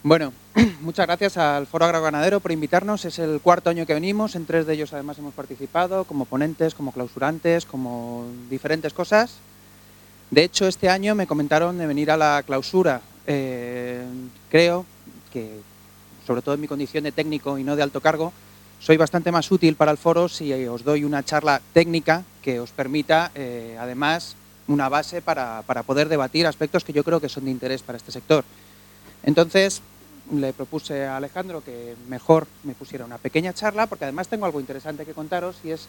Bueno, muchas gracias al Foro Agroganadero por invitarnos. Es el cuarto año que venimos. En 3 de ellos además hemos participado como ponentes, como clausurantes, como diferentes cosas. De hecho, este año me comentaron de venir a la clausura. Creo que, sobre todo en mi condición de técnico y no de alto cargo, soy bastante más útil para el foro si os doy una charla técnica que os permita, además, una base para poder debatir aspectos que yo creo que son de interés para este sector. Entonces, le propuse a Alejandro que mejor me pusiera una pequeña charla, porque además tengo algo interesante que contaros, y es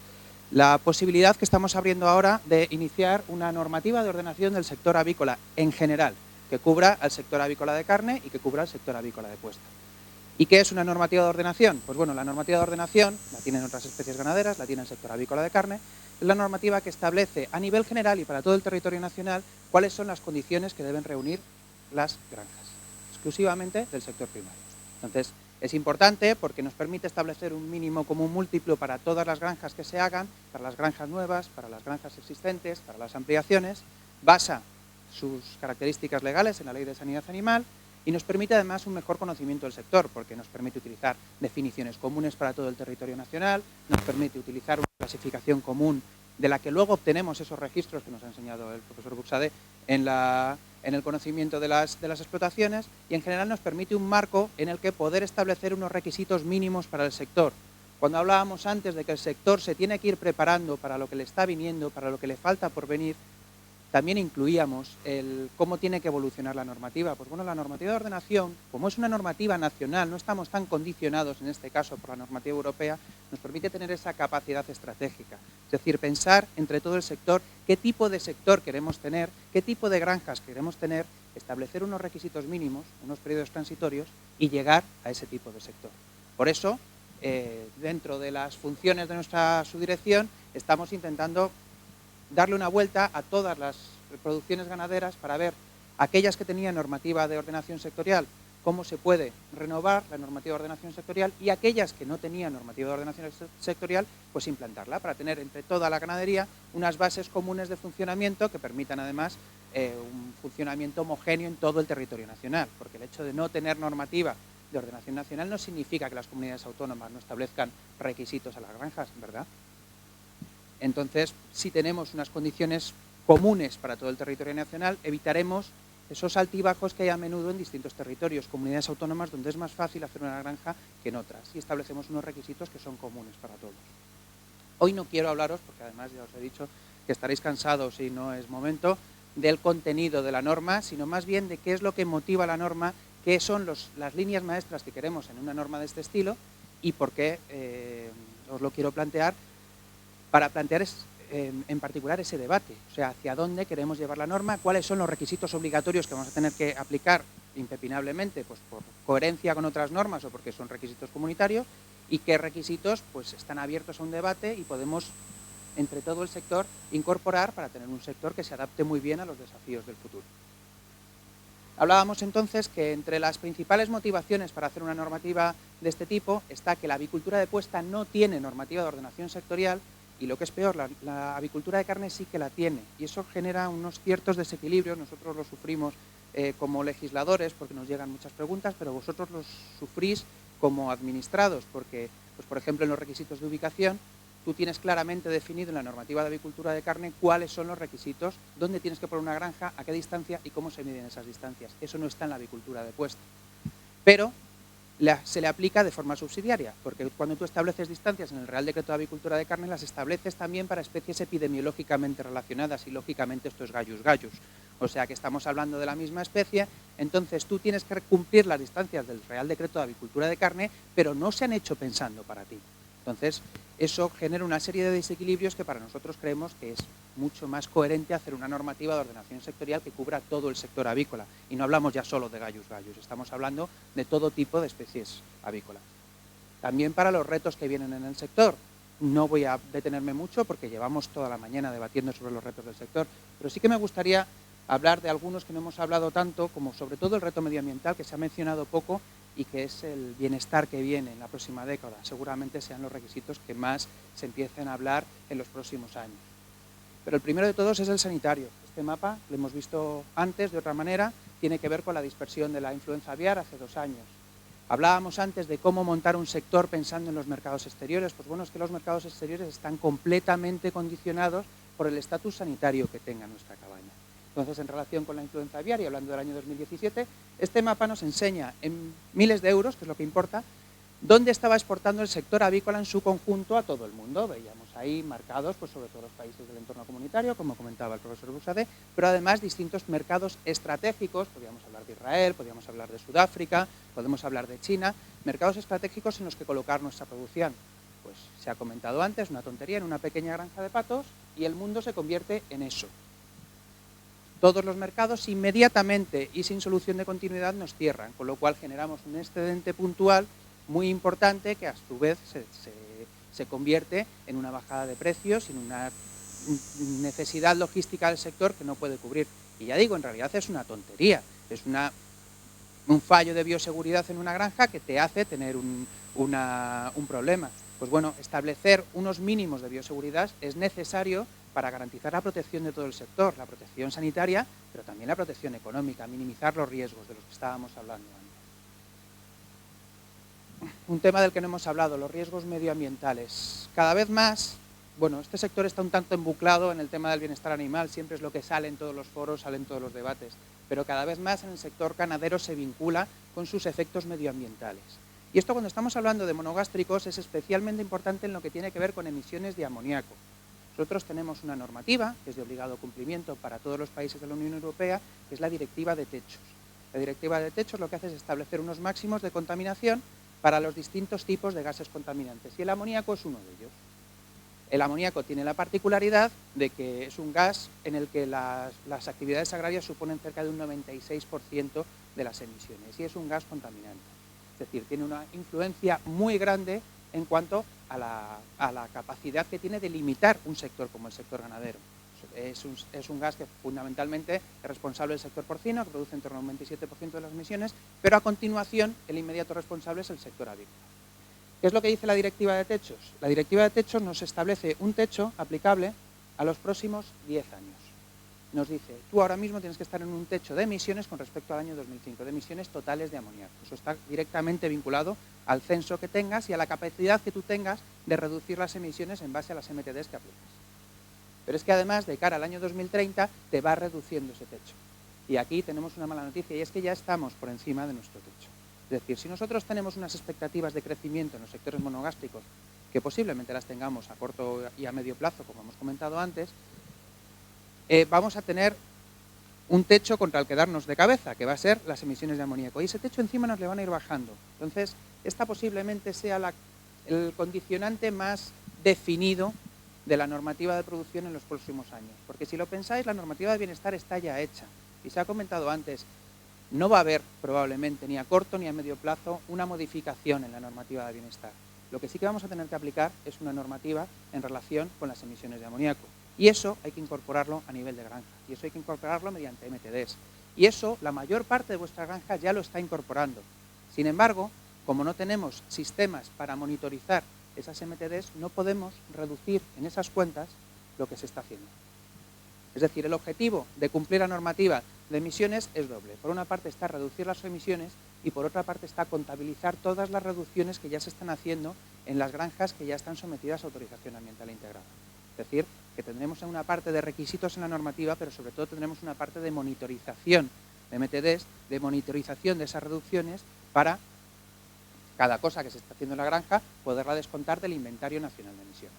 la posibilidad que estamos abriendo ahora de iniciar una normativa de ordenación del sector avícola en general, que cubra al sector avícola de carne y que cubra al sector avícola de puesta. ¿Y qué es una normativa de ordenación? Pues bueno, la normativa de ordenación la tienen otras especies ganaderas, la tiene el sector avícola de carne, es la normativa que establece a nivel general y para todo el territorio nacional cuáles son las condiciones que deben reunir las granjas, exclusivamente del sector primario. Entonces, es importante porque nos permite establecer un mínimo común múltiplo para todas las granjas que se hagan, para las granjas nuevas, para las granjas existentes, para las ampliaciones, basa sus características legales en la Ley de Sanidad Animal y nos permite además un mejor conocimiento del sector, porque nos permite utilizar definiciones comunes para todo el territorio nacional, nos permite utilizar una clasificación común de la que luego obtenemos esos registros que nos ha enseñado el profesor Buxade en el conocimiento de las explotaciones, y en general nos permite un marco en el que poder establecer unos requisitos mínimos para el sector. Cuando hablábamos antes de que el sector se tiene que ir preparando para lo que le está viniendo, para lo que le falta por venir, también incluíamos el cómo tiene que evolucionar la normativa. Pues bueno, la normativa de ordenación, como es una normativa nacional, no estamos tan condicionados en este caso por la normativa europea, nos permite tener esa capacidad estratégica. Es decir, pensar entre todo el sector qué tipo de sector queremos tener, qué tipo de granjas queremos tener, establecer unos requisitos mínimos, unos periodos transitorios y llegar a ese tipo de sector. Por eso, dentro de las funciones de nuestra subdirección, estamos intentando darle una vuelta a todas las producciones ganaderas para ver aquellas que tenían normativa de ordenación sectorial, cómo se puede renovar la normativa de ordenación sectorial, y aquellas que no tenían normativa de ordenación sectorial, pues implantarla para tener entre toda la ganadería unas bases comunes de funcionamiento que permitan además un funcionamiento homogéneo en todo el territorio nacional, porque el hecho de no tener normativa de ordenación nacional no significa que las comunidades autónomas no establezcan requisitos a las granjas, ¿verdad? Entonces, si tenemos unas condiciones comunes para todo el territorio nacional, evitaremos esos altibajos que hay a menudo en distintos territorios, comunidades autónomas donde es más fácil hacer una granja que en otras, y establecemos unos requisitos que son comunes para todos. Hoy no quiero hablaros, porque además ya os he dicho que estaréis cansados y no es momento, del contenido de la norma, sino más bien de qué es lo que motiva la norma, qué son las líneas maestras que queremos en una norma de este estilo y por qué os lo quiero plantear, para plantear en particular ese debate, o sea, hacia dónde queremos llevar la norma, cuáles son los requisitos obligatorios que vamos a tener que aplicar impepinablemente, pues por coherencia con otras normas o porque son requisitos comunitarios, y qué requisitos pues están abiertos a un debate y podemos, entre todo el sector, incorporar para tener un sector que se adapte muy bien a los desafíos del futuro. Hablábamos entonces que entre las principales motivaciones para hacer una normativa de este tipo está que la avicultura de puesta no tiene normativa de ordenación sectorial, y lo que es peor, la avicultura de carne sí que la tiene, y eso genera unos ciertos desequilibrios. Nosotros lo sufrimos como legisladores porque nos llegan muchas preguntas, pero vosotros los sufrís como administrados porque, pues, por ejemplo, en los requisitos de ubicación, tú tienes claramente definido en la normativa de avicultura de carne cuáles son los requisitos, dónde tienes que poner una granja, a qué distancia y cómo se miden esas distancias. Eso no está en la avicultura de puesta. Pero se le aplica de forma subsidiaria, porque cuando tú estableces distancias en el Real Decreto de Avicultura de Carne, las estableces también para especies epidemiológicamente relacionadas, y lógicamente esto es gallus gallus, o sea que estamos hablando de la misma especie. Entonces tú tienes que cumplir las distancias del Real Decreto de Avicultura de Carne, pero no se han hecho pensando para ti. Entonces eso genera una serie de desequilibrios que para nosotros creemos que es mucho más coherente hacer una normativa de ordenación sectorial que cubra todo el sector avícola. Y no hablamos ya solo de gallus gallus, estamos hablando de todo tipo de especies avícolas. También para los retos que vienen en el sector. No voy a detenerme mucho porque llevamos toda la mañana debatiendo sobre los retos del sector, pero sí que me gustaría hablar de algunos que no hemos hablado tanto, como sobre todo el reto medioambiental, que se ha mencionado poco, y que es el bienestar que viene en la próxima década. Seguramente sean los requisitos que más se empiecen a hablar en los próximos años. Pero el primero de todos es el sanitario. este mapa, lo hemos visto antes de otra manera, tiene que ver con la dispersión de la influenza aviar hace 2 años. Hablábamos antes de cómo montar un sector pensando en los mercados exteriores. Pues bueno, es que los mercados exteriores están completamente condicionados por el estatus sanitario que tenga nuestra cabaña. Entonces, en relación con la influenza aviar, y hablando del año 2017, este mapa nos enseña en miles de euros, que es lo que importa, dónde estaba exportando el sector avícola en su conjunto a todo el mundo. Veíamos ahí marcados, pues sobre todo los países del entorno comunitario, como comentaba el profesor Buxade, pero además distintos mercados estratégicos, podríamos hablar de Israel, podríamos hablar de Sudáfrica, podemos hablar de China, mercados estratégicos en los que colocar nuestra producción. Pues se ha comentado antes, una tontería, en una pequeña granja de patos, y el mundo se convierte en eso. Todos los mercados inmediatamente y sin solución de continuidad nos cierran, con lo cual generamos un excedente puntual muy importante que a su vez se convierte en una bajada de precios y en una necesidad logística del sector que no puede cubrir. Y ya digo, en realidad es una tontería, es un fallo de bioseguridad en una granja que te hace tener un problema. Pues bueno, establecer unos mínimos de bioseguridad es necesario para garantizar la protección de todo el sector, la protección sanitaria, pero también la protección económica, minimizar los riesgos de los que estábamos hablando antes. Un tema del que no hemos hablado, los riesgos medioambientales. Cada vez más, bueno, este sector está un tanto embuclado en el tema del bienestar animal, siempre es lo que sale en todos los foros, sale en todos los debates, pero cada vez más en el sector ganadero se vincula con sus efectos medioambientales. Y esto, cuando estamos hablando de monogástricos, es especialmente importante en lo que tiene que ver con emisiones de amoníaco. Nosotros tenemos una normativa, que es de obligado cumplimiento para todos los países de la Unión Europea, que es la Directiva de Techos. La Directiva de Techos lo que hace es establecer unos máximos de contaminación para los distintos tipos de gases contaminantes, y el amoníaco es uno de ellos. El amoníaco tiene la particularidad de que es un gas en el que las actividades agrarias suponen cerca de un 96% de las emisiones, y es un gas contaminante. Es decir, tiene una influencia muy grande en cuanto a la capacidad que tiene de limitar un sector como el sector ganadero. Es un gas que fundamentalmente es responsable del sector porcino, que produce en torno a un 27% de las emisiones, pero a continuación el inmediato responsable es el sector avícola. ¿Qué es lo que dice la Directiva de Techos? La Directiva de Techos nos establece un techo aplicable a los próximos 10 años. Nos dice, tú ahora mismo tienes que estar en un techo de emisiones con respecto al año 2005, de emisiones totales de amoníaco. Eso está directamente vinculado al censo que tengas y a la capacidad que tú tengas de reducir las emisiones en base a las MTDs que aplicas. Pero es que además, de cara al año 2030, te va reduciendo ese techo. Y aquí tenemos una mala noticia, y es que ya estamos por encima de nuestro techo. Es decir, si nosotros tenemos unas expectativas de crecimiento en los sectores monogástricos, que posiblemente las tengamos a corto y a medio plazo, como hemos comentado antes, vamos a tener un techo contra el que darnos de cabeza, que va a ser las emisiones de amoníaco. Y ese techo encima nos le van a ir bajando. Entonces, esta posiblemente sea el condicionante más definido de la normativa de producción en los próximos años. Porque si lo pensáis, la normativa de bienestar está ya hecha. Y se ha comentado antes, no va a haber probablemente ni a corto ni a medio plazo una modificación en la normativa de bienestar. Lo que sí que vamos a tener que aplicar es una normativa en relación con las emisiones de amoníaco. Y eso hay que incorporarlo a nivel de granja. Y eso hay que incorporarlo mediante MTDs. Y eso la mayor parte de vuestras granjas ya lo está incorporando. Sin embargo, como no tenemos sistemas para monitorizar esas MTDs, no podemos reducir en esas cuentas lo que se está haciendo. Es decir, el objetivo de cumplir la normativa de emisiones es doble. Por una parte está reducir las emisiones y por otra parte está contabilizar todas las reducciones que ya se están haciendo en las granjas que ya están sometidas a autorización ambiental integrada. Es decir, que tendremos una parte de requisitos en la normativa, pero sobre todo tendremos una parte de monitorización de MTDs, de monitorización de esas reducciones para cada cosa que se está haciendo en la granja poderla descontar del Inventario Nacional de Emisiones.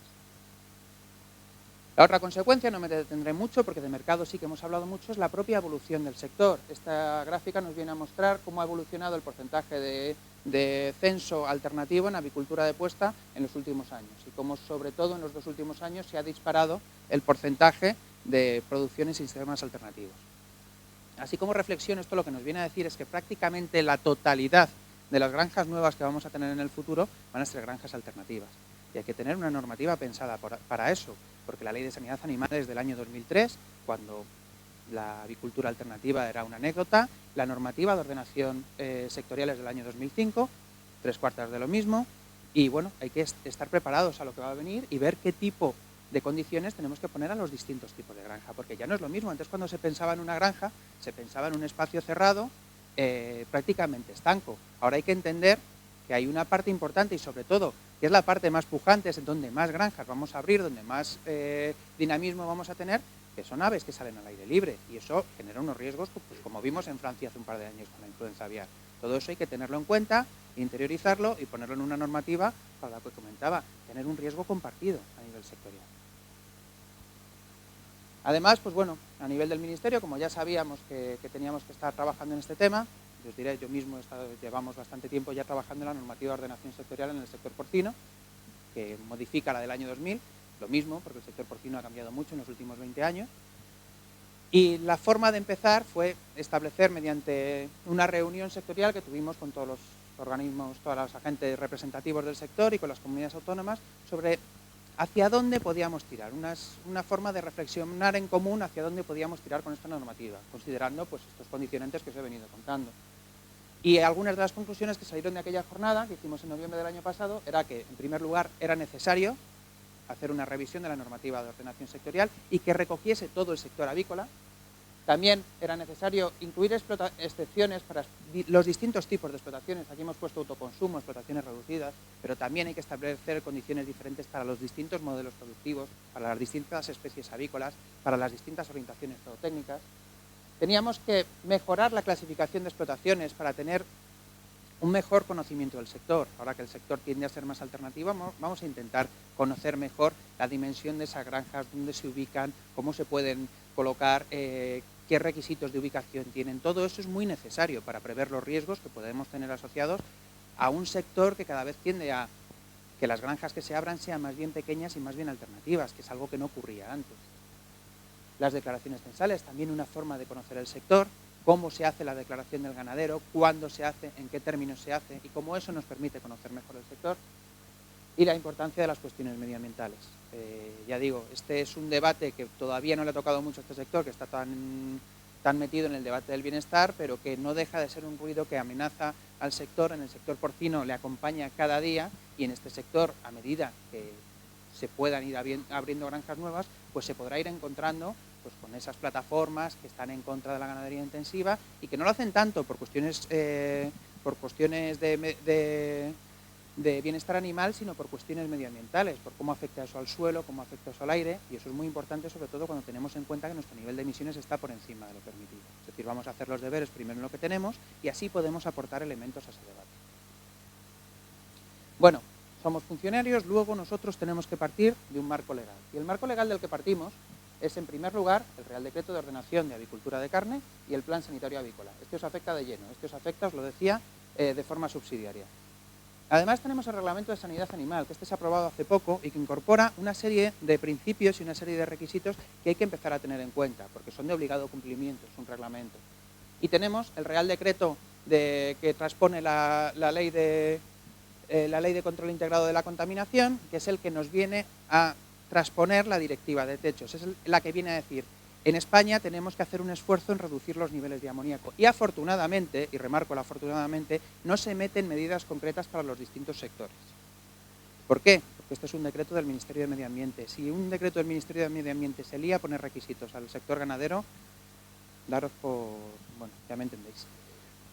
La otra consecuencia, no me detendré mucho porque de mercado sí que hemos hablado mucho, es la propia evolución del sector. Esta gráfica nos viene a mostrar cómo ha evolucionado el porcentaje de censo alternativo en avicultura de puesta en los últimos años y cómo sobre todo en los 2 últimos años se ha disparado el porcentaje de producciones y sistemas alternativos. Así como reflexión, esto lo que nos viene a decir es que prácticamente la totalidad de las granjas nuevas que vamos a tener en el futuro van a ser granjas alternativas. Y hay que tener una normativa pensada para eso, porque la Ley de Sanidad Animal es del año 2003, cuando la avicultura alternativa era una anécdota, la normativa de ordenación sectorial es del año 2005, 3/4 de lo mismo, y bueno, hay que estar preparados a lo que va a venir y ver qué tipo de condiciones tenemos que poner a los distintos tipos de granja, porque ya no es lo mismo. Antes, cuando se pensaba en una granja, se pensaba en un espacio cerrado, prácticamente estanco. Ahora hay que entender que hay una parte importante y, sobre todo, que es la parte más pujante, es donde más granjas vamos a abrir, donde más dinamismo vamos a tener, que son aves que salen al aire libre, y eso genera unos riesgos, pues, como vimos en Francia hace un par de años con la influenza aviar. Todo eso hay que tenerlo en cuenta, interiorizarlo y ponerlo en una normativa para la que comentaba, tener un riesgo compartido a nivel sectorial. Además, pues bueno, a nivel del Ministerio, como ya sabíamos que teníamos que estar trabajando en este tema, os diré, yo mismo llevamos bastante tiempo ya trabajando en la normativa de ordenación sectorial en el sector porcino, que modifica la del año 2000, lo mismo, porque el sector porcino ha cambiado mucho en los últimos 20 años. Y la forma de empezar fue establecer, mediante una reunión sectorial que tuvimos con todos los organismos, todos los agentes representativos del sector y con las comunidades autónomas, sobre hacia dónde podíamos tirar, una forma de reflexionar en común hacia dónde podíamos tirar con esta normativa, considerando pues estos condicionantes que os he venido contando. Y algunas de las conclusiones que salieron de aquella jornada, que hicimos en noviembre del año pasado, era que, en primer lugar, era necesario hacer una revisión de la normativa de ordenación sectorial y que recogiese todo el sector avícola. También era necesario incluir excepciones para los distintos tipos de explotaciones. Aquí hemos puesto autoconsumo, explotaciones reducidas, pero también hay que establecer condiciones diferentes para los distintos modelos productivos, para las distintas especies avícolas, para las distintas orientaciones zootécnicas. Teníamos que mejorar la clasificación de explotaciones para tener un mejor conocimiento del sector. Ahora que el sector tiende a ser más alternativo, vamos a intentar conocer mejor la dimensión de esas granjas, dónde se ubican, cómo se pueden colocar, qué requisitos de ubicación tienen. Todo eso es muy necesario para prever los riesgos que podemos tener asociados a un sector que cada vez tiende a que las granjas que se abran sean más bien pequeñas y más bien alternativas, que es algo que no ocurría antes. Las declaraciones censales, también una forma de conocer el sector, cómo se hace la declaración del ganadero, cuándo se hace, en qué términos se hace y cómo eso nos permite conocer mejor el sector. Y la importancia de las cuestiones medioambientales. Ya digo, este es un debate que todavía no le ha tocado mucho a este sector, que está tan metido en el debate del bienestar, pero que no deja de ser un ruido que amenaza al sector. En el sector porcino le acompaña cada día, y en este sector, a medida que se puedan ir abriendo granjas nuevas, pues se podrá ir encontrando pues con esas plataformas que están en contra de la ganadería intensiva y que no lo hacen tanto por cuestiones de bienestar animal, sino por cuestiones medioambientales, por cómo afecta eso al suelo, cómo afecta eso al aire, y eso es muy importante, sobre todo cuando tenemos en cuenta que nuestro nivel de emisiones está por encima de lo permitido. Es decir, vamos a hacer los deberes primero en lo que tenemos y así podemos aportar elementos a ese debate. Bueno, somos funcionarios, luego nosotros tenemos que partir de un marco legal. Y el marco legal del que partimos es, en primer lugar, el Real Decreto de Ordenación de Avicultura de Carne y el Plan Sanitario Avícola. Este os afecta de lleno, este os afecta, os lo decía, de forma subsidiaria. Además tenemos el Reglamento de Sanidad Animal, que este se ha aprobado hace poco y que incorpora una serie de principios y una serie de requisitos que hay que empezar a tener en cuenta, porque son de obligado cumplimiento, es un reglamento. Y tenemos el Real Decreto que transpone la ley de control integrado de la contaminación, que es el que nos viene a transponer la directiva de techos. Es la que viene a decir, en España tenemos que hacer un esfuerzo en reducir los niveles de amoníaco. Y afortunadamente, y remarco el afortunadamente, no se meten medidas concretas para los distintos sectores. ¿Por qué? Porque este es un decreto del Ministerio de Medio Ambiente. Si un decreto del Ministerio de Medio Ambiente se lía a poner requisitos al sector ganadero, daros por... bueno, ya me entendéis.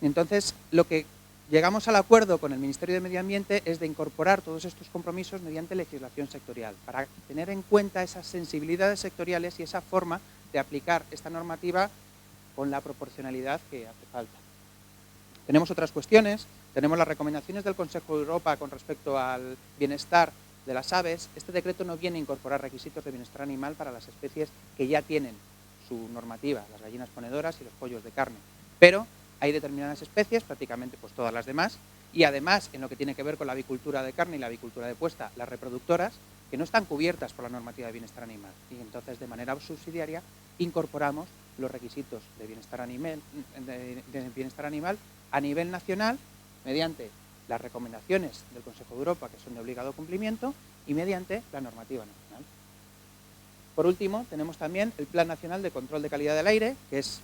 Entonces, lo que llegamos al acuerdo con el Ministerio de Medio Ambiente es de incorporar todos estos compromisos mediante legislación sectorial, para tener en cuenta esas sensibilidades sectoriales y esa forma de aplicar esta normativa con la proporcionalidad que hace falta. Tenemos otras cuestiones, tenemos las recomendaciones del Consejo de Europa con respecto al bienestar de las aves. Este decreto no viene a incorporar requisitos de bienestar animal para las especies que ya tienen su normativa, las gallinas ponedoras y los pollos de carne, pero hay determinadas especies, prácticamente pues todas las demás, y además en lo que tiene que ver con la avicultura de carne y la avicultura de puesta, las reproductoras, que no están cubiertas por la normativa de bienestar animal. Y entonces, de manera subsidiaria, incorporamos los requisitos de bienestar animal a nivel nacional mediante las recomendaciones del Consejo de Europa, que son de obligado cumplimiento, y mediante la normativa nacional. Por último, tenemos también el Plan Nacional de Control de Calidad del Aire, que es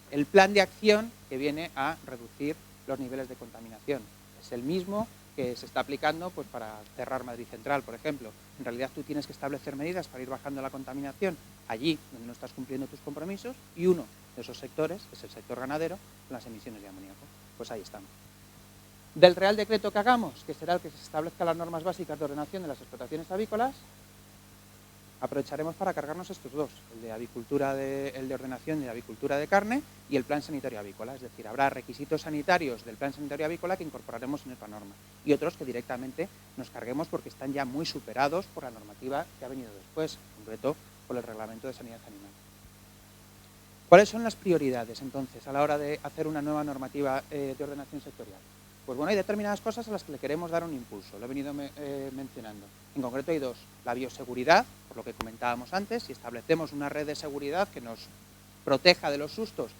el plan de acción que viene a reducir los niveles de contaminación. Es el mismo que se está aplicando pues, para cerrar Madrid Central, por ejemplo. En realidad tú tienes que establecer medidas para ir bajando la contaminación allí donde no estás cumpliendo tus compromisos, y uno de esos sectores es el sector ganadero, con las emisiones de amoníaco. Pues ahí estamos. Del Real Decreto que hagamos, que será el que se establezca las normas básicas de ordenación de las explotaciones avícolas, aprovecharemos para cargarnos estos dos, el de ordenación de avicultura de carne y el plan sanitario avícola. Es decir, habrá requisitos sanitarios del plan sanitario avícola que incorporaremos en esta norma, y otros que directamente nos carguemos porque están ya muy superados por la normativa que ha venido después, en concreto por el Reglamento de Sanidad Animal. ¿Cuáles son las prioridades, entonces, a la hora de hacer una nueva normativa de ordenación sectorial? Pues bueno, hay determinadas cosas a las que le queremos dar un impulso, lo he venido mencionando. En concreto hay dos: la bioseguridad, por lo que comentábamos antes. Si establecemos una red de seguridad que nos proteja de los sustos,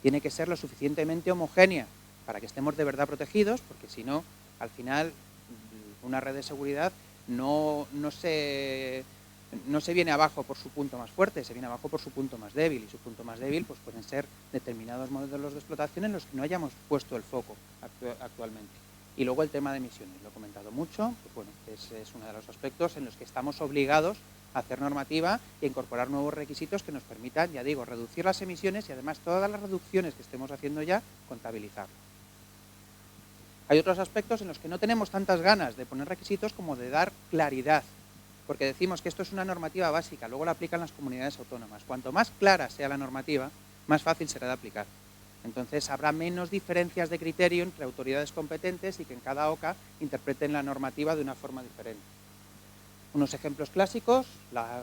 tiene que ser lo suficientemente homogénea para que estemos de verdad protegidos, porque si no, al final, una red de seguridad no se viene abajo por su punto más fuerte, se viene abajo por su punto más débil, y su punto más débil pues pueden ser determinados modelos de explotación en los que no hayamos puesto el foco actualmente. Y luego el tema de emisiones, lo he comentado mucho, pues bueno, es uno de los aspectos en los que estamos obligados a hacer normativa y a incorporar nuevos requisitos que nos permitan, ya digo, reducir las emisiones y además todas las reducciones que estemos haciendo ya, contabilizarlas. Hay otros aspectos en los que no tenemos tantas ganas de poner requisitos como de dar claridad, porque decimos que esto es una normativa básica, luego la aplican las comunidades autónomas. Cuanto más clara sea la normativa, más fácil será de aplicar. Entonces habrá menos diferencias de criterio entre autoridades competentes y que en cada OCA interpreten la normativa de una forma diferente. Unos ejemplos clásicos: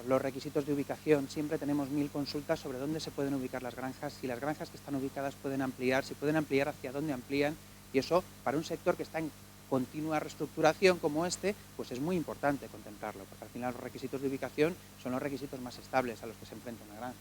los requisitos de ubicación. Siempre tenemos 1000 consultas sobre dónde se pueden ubicar las granjas, si las granjas que están ubicadas pueden ampliar, si pueden ampliar, hacia dónde amplían, y eso para un sector que está en continua reestructuración como este, pues es muy importante contemplarlo, porque al final los requisitos de ubicación son los requisitos más estables a los que se enfrenta una granja.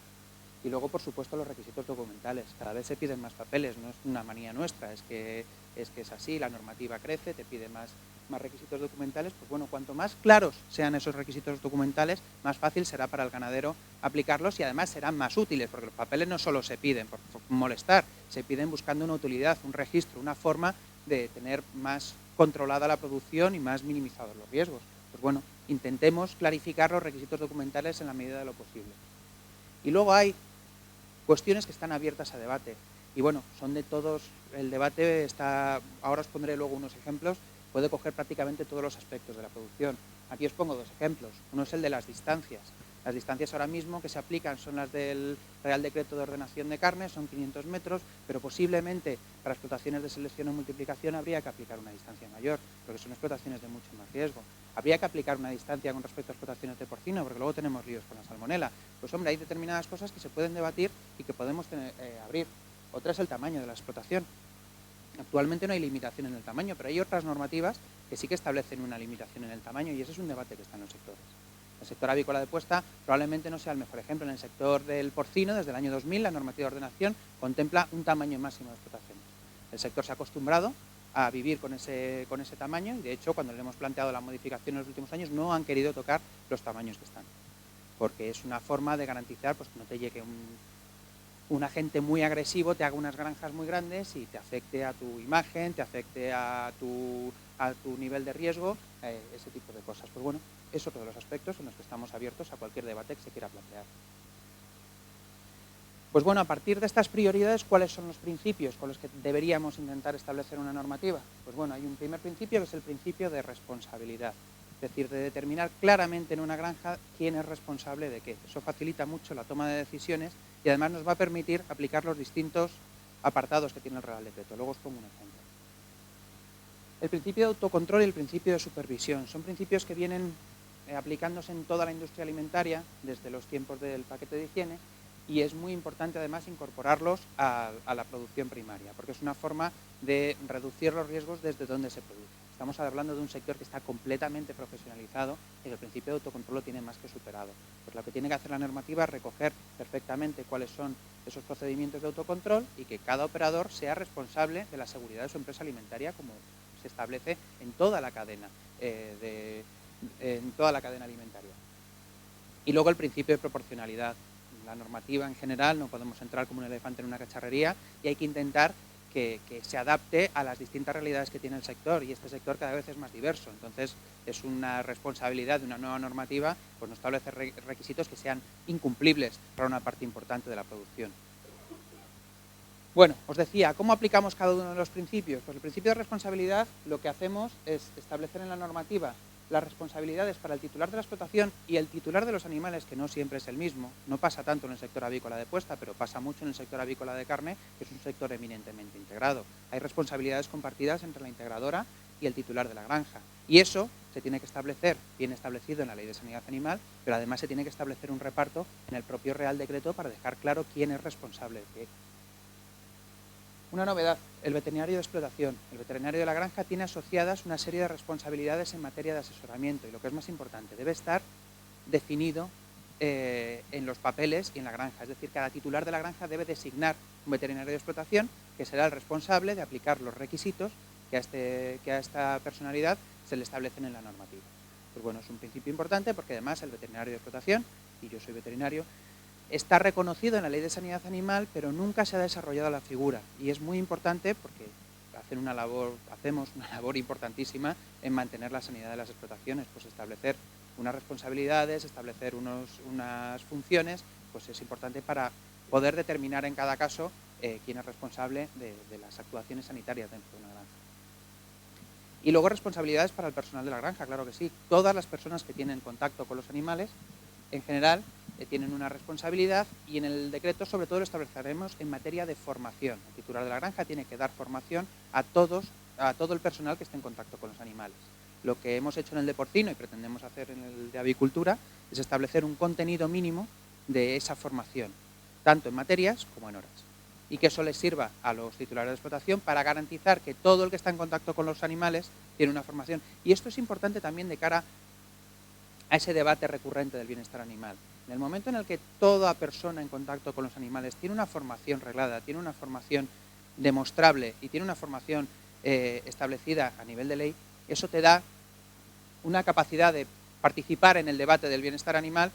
Y luego, por supuesto, los requisitos documentales. Cada vez se piden más papeles, no es una manía nuestra, es que es así, la normativa crece, te pide más requisitos documentales. Pues bueno, cuanto más claros sean esos requisitos documentales, más fácil será para el ganadero aplicarlos, y además serán más útiles, porque los papeles no solo se piden por molestar, se piden buscando una utilidad, un registro, una forma de tener más controlada la producción y más minimizados los riesgos. Pues bueno, intentemos clarificar los requisitos documentales en la medida de lo posible. Y luego hay cuestiones que están abiertas a debate. Y bueno, son de todos, el debate está, ahora os pondré luego unos ejemplos, puede coger prácticamente todos los aspectos de la producción. Aquí os pongo dos ejemplos. Uno es el de las distancias. Las distancias ahora mismo que se aplican son las del Real Decreto de Ordenación de Carne, son 500 metros, pero posiblemente para explotaciones de selección o multiplicación habría que aplicar una distancia mayor, porque son explotaciones de mucho más riesgo. Habría que aplicar una distancia con respecto a explotaciones de porcino, porque luego tenemos líos con la salmonela. Pues hombre, hay determinadas cosas que se pueden debatir y que podemos abrir. Otra es el tamaño de la explotación. Actualmente no hay limitación en el tamaño, pero hay otras normativas que sí que establecen una limitación en el tamaño, y ese es un debate que está en los sectores. El sector avícola de puesta probablemente no sea el mejor ejemplo. En el sector del porcino, desde el año 2000, la normativa de ordenación contempla un tamaño máximo de explotaciones. El sector se ha acostumbrado a vivir con ese tamaño, y de hecho, cuando le hemos planteado la modificación en los últimos años, no han querido tocar los tamaños que están, porque es una forma de garantizar pues, que no te llegue un agente muy agresivo, te haga unas granjas muy grandes y te afecte a tu imagen, te afecte a tu nivel de riesgo, ese tipo de cosas. Pues bueno, es otro de los aspectos en los que estamos abiertos a cualquier debate que se quiera plantear. Pues bueno, a partir de estas prioridades, ¿cuáles son los principios con los que deberíamos intentar establecer una normativa? Pues bueno, hay un primer principio, que es el principio de responsabilidad. Es decir, de determinar claramente en una granja quién es responsable de qué. Eso facilita mucho la toma de decisiones y además nos va a permitir aplicar los distintos apartados que tiene el Real Decreto. Luego os pongo un ejemplo. El principio de autocontrol y el principio de supervisión son principios que vienen aplicándose en toda la industria alimentaria desde los tiempos del paquete de higiene, y es muy importante además incorporarlos a la producción primaria, porque es una forma de reducir los riesgos desde donde se produce. Estamos hablando de un sector que está completamente profesionalizado y el principio de autocontrol lo tiene más que superado. Pues lo que tiene que hacer la normativa es recoger perfectamente cuáles son esos procedimientos de autocontrol y que cada operador sea responsable de la seguridad de su empresa alimentaria, como se establece en toda la cadena, alimentaria. Y luego el principio de proporcionalidad. La normativa en general no podemos entrar como un elefante en una cacharrería y hay que intentar que se adapte a las distintas realidades que tiene el sector, y este sector cada vez es más diverso. Entonces, es una responsabilidad de una nueva normativa pues no establecer requisitos que sean incumplibles para una parte importante de la producción. Bueno, os decía, ¿cómo aplicamos cada uno de los principios? Pues el principio de responsabilidad lo que hacemos es establecer en la normativa las responsabilidades para el titular de la explotación y el titular de los animales, que no siempre es el mismo. No pasa tanto en el sector avícola de puesta, pero pasa mucho en el sector avícola de carne, que es un sector eminentemente integrado. Hay responsabilidades compartidas entre la integradora y el titular de la granja. Y eso se tiene que establecer, bien establecido en la Ley de Sanidad Animal, pero además se tiene que establecer un reparto en el propio Real Decreto para dejar claro quién es responsable de qué. Una novedad, el veterinario de explotación. El veterinario de la granja tiene asociadas una serie de responsabilidades en materia de asesoramiento y, lo que es más importante, debe estar definido en los papeles y en la granja. Es decir, cada titular de la granja debe designar un veterinario de explotación que será el responsable de aplicar los requisitos que a esta personalidad se le establecen en la normativa. Pues bueno, es un principio importante porque además el veterinario de explotación, y yo soy veterinario, está reconocido en la Ley de Sanidad Animal, pero nunca se ha desarrollado la figura. Y es muy importante porque hacemos una labor importantísima en mantener la sanidad de las explotaciones. Pues establecer unas responsabilidades, establecer unas funciones, pues es importante para poder determinar en cada caso quién es responsable de las actuaciones sanitarias dentro de una granja. Y luego responsabilidades para el personal de la granja, claro que sí. Todas las personas que tienen contacto con los animales, en general, tienen una responsabilidad, y en el decreto sobre todo lo estableceremos en materia de formación. El titular de la granja tiene que dar formación a todo el personal que esté en contacto con los animales. Lo que hemos hecho en el de porcino y pretendemos hacer en el de avicultura es establecer un contenido mínimo de esa formación, tanto en materias como en horas, y que eso les sirva a los titulares de explotación para garantizar que todo el que está en contacto con los animales tiene una formación. Y esto es importante también de cara a ese debate recurrente del bienestar animal. En el momento en el que toda persona en contacto con los animales tiene una formación reglada, tiene una formación demostrable y tiene una formación establecida a nivel de ley, eso te da una capacidad de participar en el debate del bienestar animal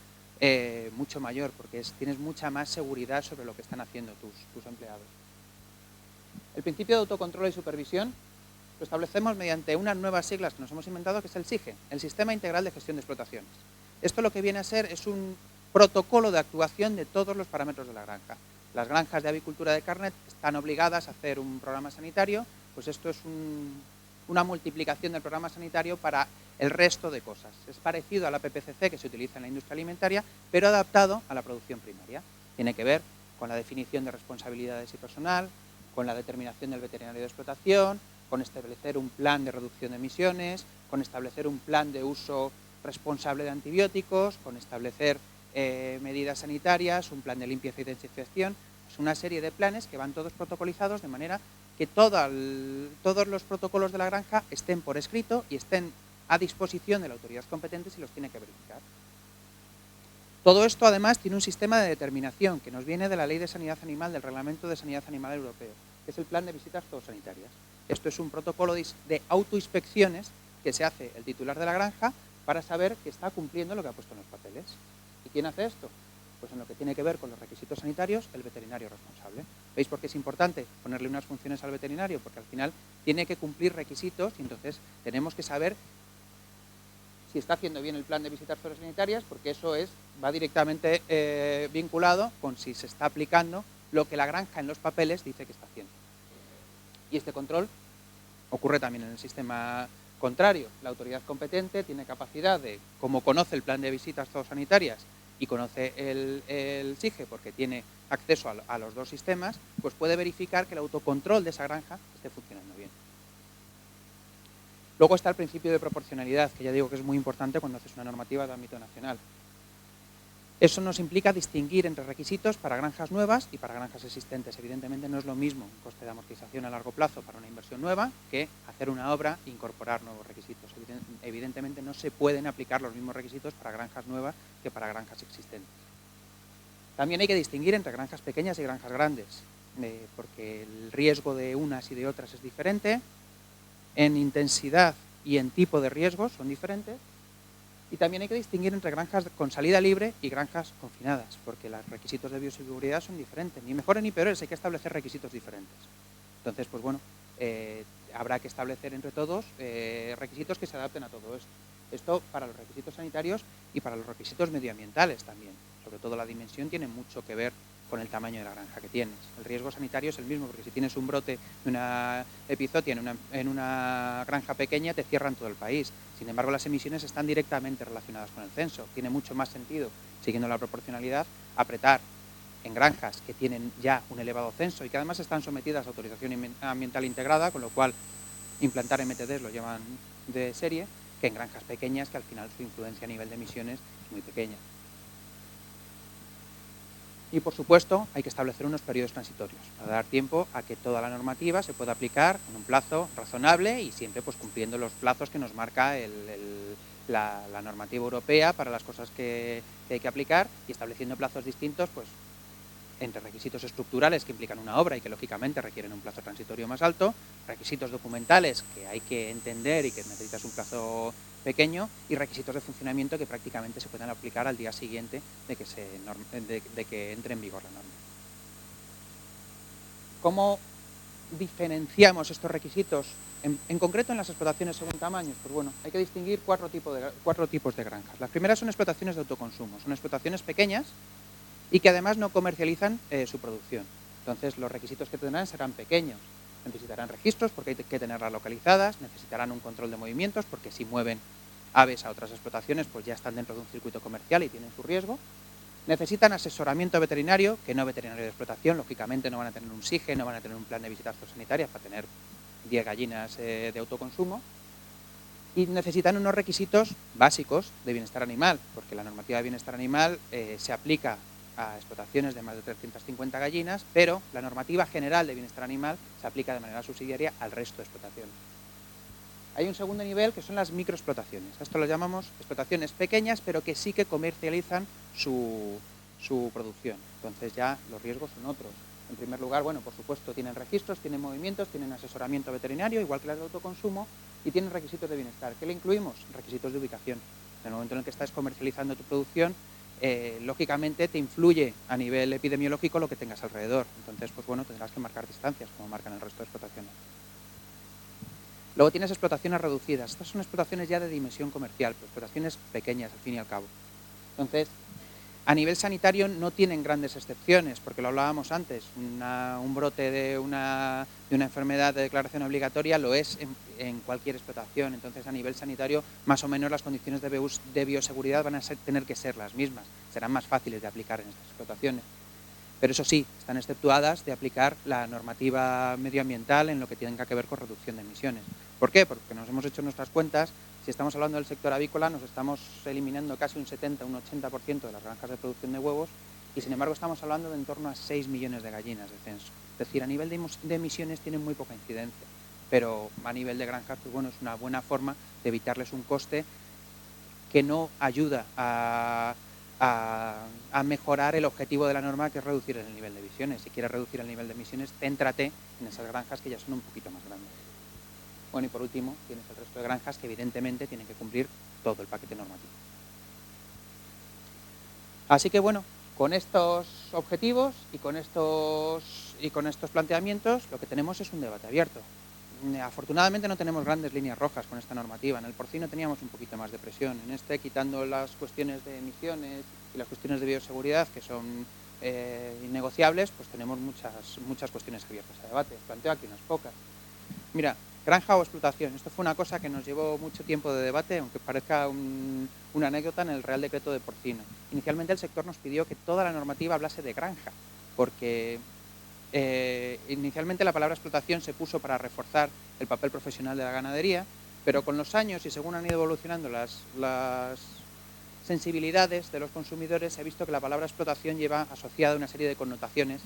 mucho mayor, porque tienes mucha más seguridad sobre lo que están haciendo tus empleados. El principio de autocontrol y supervisión lo establecemos mediante unas nuevas siglas que nos hemos inventado, que es el SIGE, el Sistema Integral de Gestión de Explotaciones. Esto lo que viene a ser es un protocolo de actuación de todos los parámetros de la granja. Las granjas de avicultura de carne están obligadas a hacer un programa sanitario, pues esto es una multiplicación del programa sanitario para el resto de cosas. Es parecido a la PPCC que se utiliza en la industria alimentaria, pero adaptado a la producción primaria. Tiene que ver con la definición de responsabilidades y personal, con la determinación del veterinario de explotación, con establecer un plan de reducción de emisiones, con establecer un plan de uso responsable de antibióticos, con establecer medidas sanitarias, un plan de limpieza y desinfección. Es una serie de planes que van todos protocolizados de manera que todos los protocolos de la granja estén por escrito y estén a disposición de la autoridad competente si los tiene que verificar. Todo esto además tiene un sistema de determinación que nos viene de la Ley de Sanidad Animal, del Reglamento de Sanidad Animal Europeo, que es el plan de visitas zoosanitarias. Esto es un protocolo de autoinspecciones que se hace el titular de la granja para saber que está cumpliendo lo que ha puesto en los papeles. ¿Y quién hace esto? Pues en lo que tiene que ver con los requisitos sanitarios, el veterinario responsable. ¿Veis por qué es importante ponerle unas funciones al veterinario? Porque al final tiene que cumplir requisitos y entonces tenemos que saber si está haciendo bien el plan de visitas zoosanitarias, porque eso va directamente vinculado con si se está aplicando lo que la granja en los papeles dice que está haciendo. Y este control ocurre también en el sistema contrario. La autoridad competente tiene capacidad de, como conoce el plan de visitas zoosanitarias y conoce el SIGE porque tiene acceso a los dos sistemas, pues puede verificar que el autocontrol de esa granja esté funcionando bien. Luego está el principio de proporcionalidad, que ya digo que es muy importante cuando haces una normativa de ámbito nacional. Eso nos implica distinguir entre requisitos para granjas nuevas y para granjas existentes. Evidentemente no es lo mismo un coste de amortización a largo plazo para una inversión nueva que hacer una obra e incorporar nuevos requisitos. Evidentemente no se pueden aplicar los mismos requisitos para granjas nuevas que para granjas existentes. También hay que distinguir entre granjas pequeñas y granjas grandes, porque el riesgo de unas y de otras es diferente, en intensidad y en tipo de riesgos son diferentes. Y también hay que distinguir entre granjas con salida libre y granjas confinadas, porque los requisitos de bioseguridad son diferentes. Ni mejores ni peores, hay que establecer requisitos diferentes. Entonces, pues bueno, habrá que establecer entre todos requisitos que se adapten a todo esto. Esto para los requisitos sanitarios y para los requisitos medioambientales también. Sobre todo la dimensión tiene mucho que ver con el tamaño de la granja que tienes. El riesgo sanitario es el mismo, porque si tienes un brote de una epizotia en una granja pequeña, te cierran todo el país. Sin embargo, las emisiones están directamente relacionadas con el censo. Tiene mucho más sentido, siguiendo la proporcionalidad, apretar en granjas que tienen ya un elevado censo y que además están sometidas a autorización ambiental integrada, con lo cual implantar MTDs lo llevan de serie, que en granjas pequeñas, que al final su influencia a nivel de emisiones es muy pequeña. Y, por supuesto, hay que establecer unos periodos transitorios para dar tiempo a que toda la normativa se pueda aplicar en un plazo razonable y siempre pues, cumpliendo los plazos que nos marca la normativa europea para las cosas que hay que aplicar, y estableciendo plazos distintos pues, entre requisitos estructurales que implican una obra y que lógicamente requieren un plazo transitorio más alto, requisitos documentales que hay que entender y que necesitas un plazo pequeño, y requisitos de funcionamiento que prácticamente se pueden aplicar al día siguiente de que entre en vigor la norma. ¿Cómo diferenciamos estos requisitos? En concreto en las explotaciones según tamaños, pues bueno, hay que distinguir cuatro tipos de granjas. Las primeras son explotaciones de autoconsumo, son explotaciones pequeñas y que además no comercializan su producción. Entonces los requisitos que tendrán serán pequeños. Necesitarán registros porque hay que tenerlas localizadas, necesitarán un control de movimientos porque si mueven aves a otras explotaciones pues ya están dentro de un circuito comercial y tienen su riesgo. Necesitan asesoramiento veterinario, que no veterinario de explotación, lógicamente no van a tener un SIGE, no van a tener un plan de visitas sanitarias para tener 10 gallinas de autoconsumo. Y necesitan unos requisitos básicos de bienestar animal, porque la normativa de bienestar animal se aplica a explotaciones de más de 350 gallinas, pero la normativa general de bienestar animal se aplica de manera subsidiaria al resto de explotaciones. Hay un segundo nivel que son las microexplotaciones. Esto lo llamamos explotaciones pequeñas, pero que sí que comercializan su producción. Entonces ya los riesgos son otros. En primer lugar, bueno, por supuesto, tienen registros, tienen movimientos, tienen asesoramiento veterinario, igual que las de autoconsumo, y tienen requisitos de bienestar. ¿Qué le incluimos? Requisitos de ubicación. En el momento en el que estás comercializando tu producción, lógicamente te influye a nivel epidemiológico lo que tengas alrededor. Entonces, pues bueno, tendrás que marcar distancias, como marcan el resto de explotaciones. Luego tienes explotaciones reducidas. Estas son explotaciones ya de dimensión comercial, pero explotaciones pequeñas, al fin y al cabo. Entonces, a nivel sanitario no tienen grandes excepciones, porque lo hablábamos antes. Un brote de una enfermedad de declaración obligatoria lo es en cualquier explotación. Entonces, a nivel sanitario, más o menos las condiciones de bioseguridad van a tener que ser las mismas. Serán más fáciles de aplicar en estas explotaciones. Pero eso sí, están exceptuadas de aplicar la normativa medioambiental en lo que tenga que ver con reducción de emisiones. ¿Por qué? Porque nos hemos hecho nuestras cuentas. Si estamos hablando del sector avícola, nos estamos eliminando casi un 70, un 80% de las granjas de producción de huevos, y sin embargo estamos hablando de en torno a 6 millones de gallinas de censo. Es decir, a nivel de emisiones tienen muy poca incidencia, pero a nivel de granjas, pues bueno, es una buena forma de evitarles un coste que no ayuda a mejorar el objetivo de la norma, que es reducir el nivel de emisiones. Si quieres reducir el nivel de emisiones, céntrate en esas granjas que ya son un poquito más grandes. Bueno, y por último, tienes el resto de granjas que evidentemente tienen que cumplir todo el paquete normativo. Así que bueno, con estos objetivos y con estos planteamientos, lo que tenemos es un debate abierto. Afortunadamente no tenemos grandes líneas rojas con esta normativa. En el porcino teníamos un poquito más de presión. En este, quitando las cuestiones de emisiones y las cuestiones de bioseguridad, que son innegociables, pues tenemos muchas cuestiones abiertas a debate. Os planteo aquí unas pocas. Mira, granja o explotación. Esto fue una cosa que nos llevó mucho tiempo de debate, aunque parezca una anécdota, en el Real Decreto de porcino. Inicialmente el sector nos pidió que toda la normativa hablase de granja, porque inicialmente la palabra explotación se puso para reforzar el papel profesional de la ganadería, pero con los años y según han ido evolucionando las sensibilidades de los consumidores, se ha visto que la palabra explotación lleva asociada una serie de connotaciones,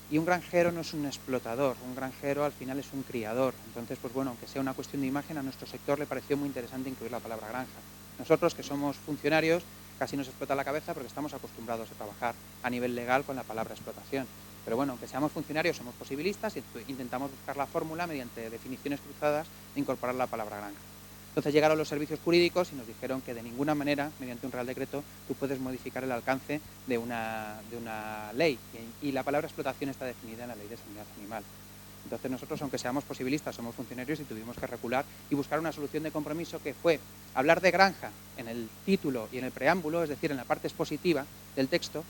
y un granjero no es un explotador, un granjero al final es un criador. Entonces, pues bueno, aunque sea una cuestión de imagen, a nuestro sector le pareció muy interesante incluir la palabra granja. Nosotros, que somos funcionarios, casi nos explota la cabeza porque estamos acostumbrados a trabajar a nivel legal con la palabra explotación. Pero bueno, aunque seamos funcionarios, somos posibilistas y intentamos buscar la fórmula mediante definiciones cruzadas de incorporar la palabra granja. Entonces llegaron los servicios jurídicos y nos dijeron que de ninguna manera, mediante un Real Decreto, tú puedes modificar el alcance de una ley. Y la palabra explotación está definida en la Ley de Sanidad Animal. Entonces nosotros, aunque seamos posibilistas, somos funcionarios y tuvimos que recular y buscar una solución de compromiso que fue hablar de granja en el título y en el preámbulo, es decir, en la parte expositiva del texto,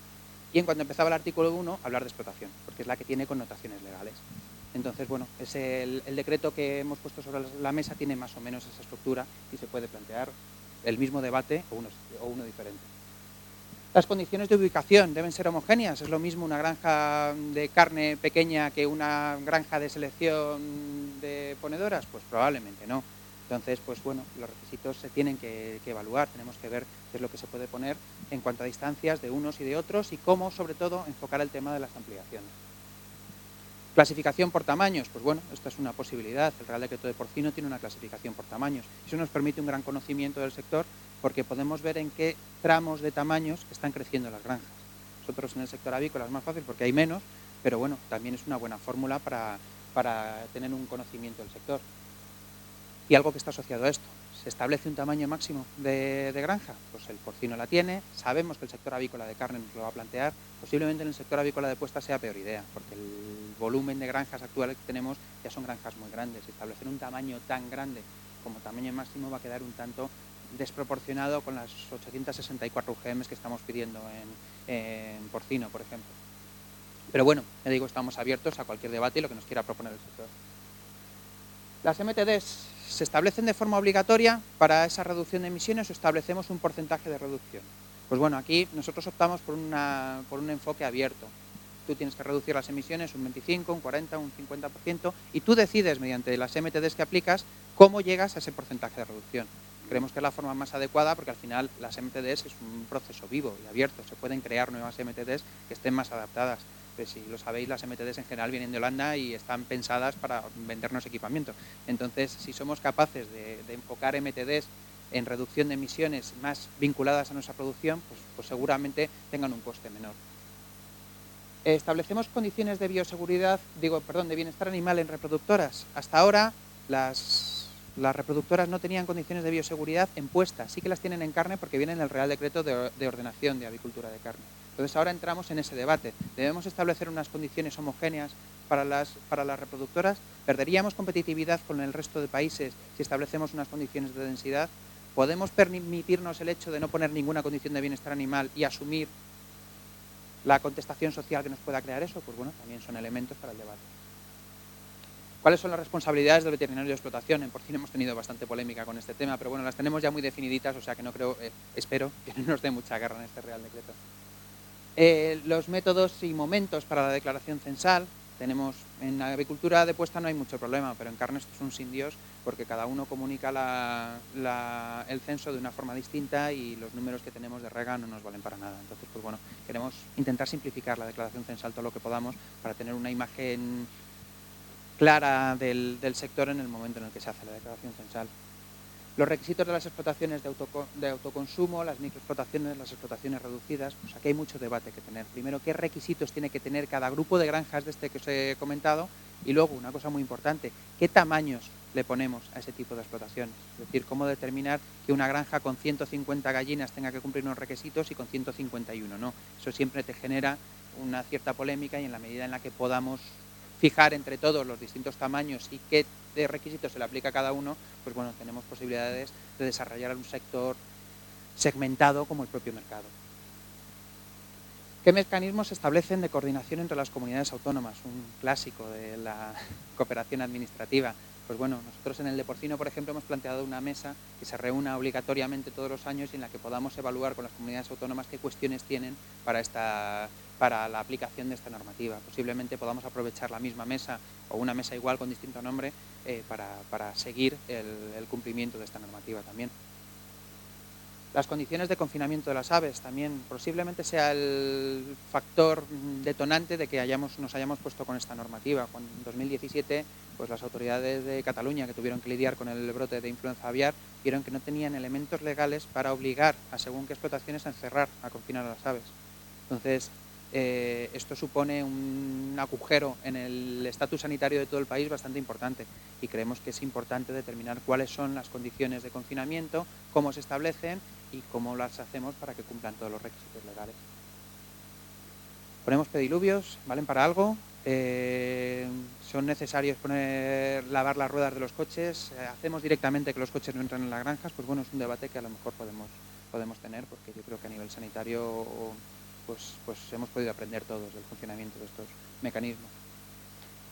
y en cuanto empezaba el artículo 1, hablar de explotación, porque es la que tiene connotaciones legales. Entonces, bueno, es el decreto que hemos puesto sobre la mesa tiene más o menos esa estructura y se puede plantear el mismo debate o uno diferente. Las condiciones de ubicación deben ser homogéneas. ¿Es lo mismo una granja de carne pequeña que una granja de selección de ponedoras? Pues probablemente no. Entonces, pues bueno, los requisitos se tienen que evaluar. Tenemos que ver qué es lo que se puede poner en cuanto a distancias de unos y de otros y cómo, sobre todo, enfocar el tema de las ampliaciones. Clasificación por tamaños, pues bueno, esta es una posibilidad. El Real Decreto de Porcino tiene una clasificación por tamaños. Eso nos permite un gran conocimiento del sector porque podemos ver en qué tramos de tamaños están creciendo las granjas. Nosotros en el sector avícola es más fácil porque hay menos, pero bueno, también es una buena fórmula para tener un conocimiento del sector. Y algo que está asociado a esto, ¿se establece un tamaño máximo de granja? Pues el porcino la tiene, sabemos que el sector avícola de carne nos lo va a plantear, posiblemente en el sector avícola de puesta sea peor idea, porque el volumen de granjas actuales que tenemos ya son granjas muy grandes. Establecer un tamaño tan grande como tamaño máximo va a quedar un tanto desproporcionado con las 864 UGMs que estamos pidiendo en porcino, por ejemplo. Pero bueno, ya digo, estamos abiertos a cualquier debate y lo que nos quiera proponer el sector. Las MTDs se establecen de forma obligatoria para esa reducción de emisiones o establecemos un porcentaje de reducción. Pues bueno, aquí nosotros optamos por un enfoque abierto. Tú tienes que reducir las emisiones un 25, un 40, un 50% y tú decides mediante las MTDs que aplicas cómo llegas a ese porcentaje de reducción. Creemos que es la forma más adecuada porque al final las MTDs es un proceso vivo y abierto. Se pueden crear nuevas MTDs que estén más adaptadas. Pues si lo sabéis, las MTDs en general vienen de Holanda y están pensadas para vendernos equipamiento. Entonces, si somos capaces de enfocar MTDs en reducción de emisiones más vinculadas a nuestra producción, pues seguramente tengan un coste menor. Establecemos condiciones de bioseguridad, de bienestar animal en reproductoras. Hasta ahora las reproductoras no tenían condiciones de bioseguridad en puesta, sí que las tienen en carne porque viene en el Real Decreto de Ordenación de Avicultura de Carne. Entonces ahora entramos en ese debate. ¿Debemos establecer unas condiciones homogéneas para las reproductoras? ¿Perderíamos competitividad con el resto de países si establecemos unas condiciones de densidad? ¿Podemos permitirnos el hecho de no poner ninguna condición de bienestar animal y asumir la contestación social que nos pueda crear eso? Pues bueno, también son elementos para el debate. ¿Cuáles son las responsabilidades del veterinario de explotación? En porcino hemos tenido bastante polémica con este tema, pero bueno, las tenemos ya muy definiditas, o sea que no creo, espero que no nos dé mucha guerra en este Real Decreto. Los métodos y momentos para la declaración censal. Tenemos, en la avicultura de puesta no hay mucho problema, pero en carne esto es un sin Dios porque cada uno comunica el censo de una forma distinta y los números que tenemos de rega no nos valen para nada. Entonces, pues bueno, queremos intentar simplificar la declaración censal todo lo que podamos para tener una imagen clara del sector en el momento en el que se hace la declaración censal. Los requisitos de las explotaciones de autoconsumo, las microexplotaciones, las explotaciones reducidas, pues aquí hay mucho debate que tener. Primero, ¿qué requisitos tiene que tener cada grupo de granjas de este que os he comentado? Y luego, una cosa muy importante, ¿qué tamaños le ponemos a ese tipo de explotaciones? Es decir, ¿cómo determinar que una granja con 150 gallinas tenga que cumplir unos requisitos y con 151 no? Eso siempre te genera una cierta polémica y en la medida en la que podamos fijar entre todos los distintos tamaños y qué requisitos se le aplica a cada uno, pues bueno, tenemos posibilidades de desarrollar un sector segmentado como el propio mercado. ¿Qué mecanismos se establecen de coordinación entre las comunidades autónomas? Un clásico de la cooperación administrativa. Pues bueno, nosotros en el de porcino, por ejemplo, hemos planteado una mesa que se reúna obligatoriamente todos los años y en la que podamos evaluar con las comunidades autónomas qué cuestiones tienen para la aplicación de esta normativa. Posiblemente podamos aprovechar la misma mesa o una mesa igual con distinto nombre para seguir el cumplimiento de esta normativa también. Las condiciones de confinamiento de las aves también posiblemente sea el factor detonante de que nos hayamos puesto con esta normativa. Cuando en 2017 pues las autoridades de Cataluña que tuvieron que lidiar con el brote de influenza aviar vieron que no tenían elementos legales para obligar a según qué explotaciones a encerrar, a confinar a las aves. Entonces, esto supone un agujero en el estatus sanitario de todo el país bastante importante y creemos que es importante determinar cuáles son las condiciones de confinamiento, cómo se establecen y cómo las hacemos para que cumplan todos los requisitos legales. Ponemos pediluvios, ¿valen para algo? son necesarios lavar las ruedas de los coches, hacemos directamente que los coches no entren en las granjas, pues bueno, es un debate que a lo mejor podemos tener, porque yo creo que a nivel sanitario pues hemos podido aprender todos del funcionamiento de estos mecanismos.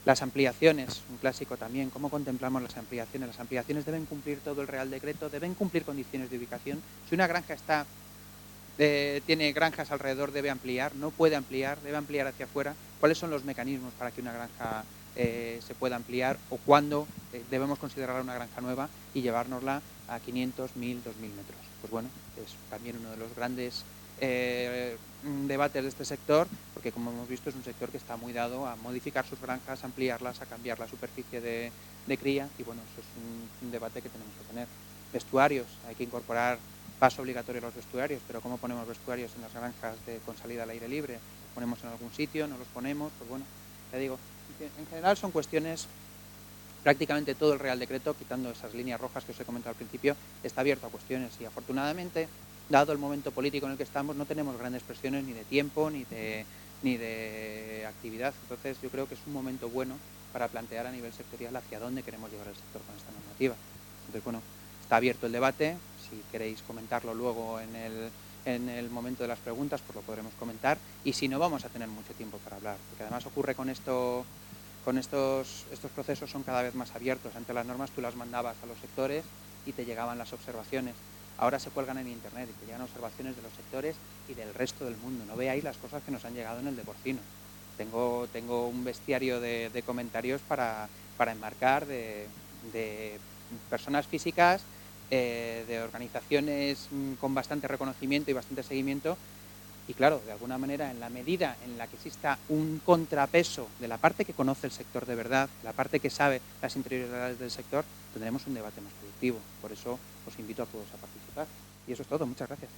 Las ampliaciones, un clásico también. ¿Cómo contemplamos las ampliaciones? Las ampliaciones deben cumplir todo el Real Decreto, deben cumplir condiciones de ubicación. Si una granja tiene granjas alrededor, debe ampliar, no puede ampliar, debe ampliar hacia afuera. ¿Cuáles son los mecanismos para que una granja se pueda ampliar o cuándo debemos considerarla una granja nueva y llevárnosla a 500, 1000, 2000 metros? Pues bueno, es también uno de los grandes debates de este sector, porque como hemos visto es un sector que está muy dado a modificar sus granjas, a ampliarlas, a cambiar la superficie de cría y bueno, eso es un debate que tenemos que tener. Vestuarios, hay que incorporar paso obligatorio a los vestuarios, pero ¿cómo ponemos vestuarios en las granjas con salida al aire libre? ¿Los ponemos en algún sitio? ¿No los ponemos? Pues bueno, ya digo, en general son cuestiones, prácticamente todo el Real Decreto, quitando esas líneas rojas que os he comentado al principio, está abierto a cuestiones y afortunadamente, dado el momento político en el que estamos, no tenemos grandes presiones ni de tiempo ni de actividad. Entonces yo creo que es un momento bueno para plantear a nivel sectorial hacia dónde queremos llevar el sector con esta normativa. Entonces bueno, está abierto el debate. Si queréis comentarlo luego en el momento de las preguntas, pues lo podremos comentar. Y si no, vamos a tener mucho tiempo para hablar. Porque además ocurre con esto, estos procesos son cada vez más abiertos. Ante las normas tú las mandabas a los sectores y te llegaban las observaciones. Ahora se cuelgan en internet y te llegan observaciones de los sectores y del resto del mundo. No veáis las cosas que nos han llegado en el de porcino. Tengo un bestiario de comentarios para enmarcar de personas físicas, de organizaciones con bastante reconocimiento y bastante seguimiento. Y claro, de alguna manera, en la medida en la que exista un contrapeso de la parte que conoce el sector de verdad, la parte que sabe las interioridades del sector, tendremos un debate más productivo. Por eso os invito a todos a participar. Y eso es todo. Muchas gracias.